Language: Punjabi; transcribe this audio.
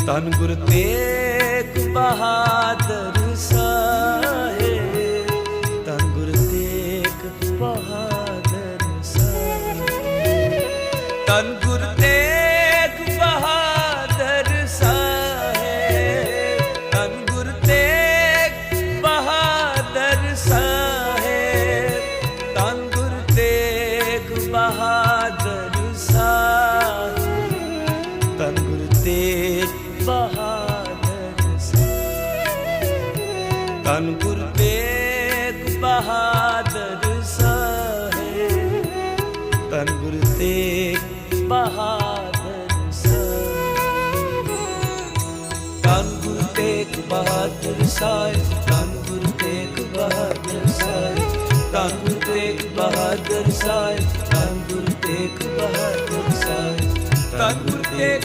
ਧੰਨ ਗੁਰੂ ਤੇਗ ਬਹਾਦਰ ਸਾਹਿਬ, ਧੰਨ ਗੁਰੂ ਤੇਗ ਬਹਾਦਰ ਸਾਹਿਬ, ਧੰਨ ਗੁਰੂ ਤੇਗ ਬਹਾਦਰ ਸਾਹਿਬ, ਧੰਨ ਗੁਰੂ ਤੇਗ ਬਹਾਦਰ ਸਾਹਿਬ, ਧੰਨ ਗੁਰੂ ਤੇਗ ਬਹਾਦਰ ਸਾਹਿਬ, ਧੰਨ ਗੁਰੂ ਤੇਗ ਬਹਾਦਰ ਸਾਹਿਬ, ਧੰਨ ਗੁਰੂ ਤੇਗ ਬਹਾਦਰ ਸਾਹਿਬ, ਧੰਨ ਗੁਰੂ ਤੇਗ ਬਹਾਦਰ ਸਾਹਿਬ, ਧੰਨ ਗੁਰੂ ਤੇਗ ਬਹਾਦਰ ਸਾਹਿਬ, ਧੰਨ ਗੁਰੂ ਤੇਗ ਬਹਾਦਰ ਸਾਹਿਬ, ਧੰਨ ਗੁਰੂ ਤੇਗ ਬਹਾਦਰ ਸਾਹਿਬ, ਧੰਨ ਗੁਰੂ ਤੇਗ ਬਹਾਦਰ ਸਾਹਿਬ, ਧੰਨ ਗੁਰੂ ਤੇਗ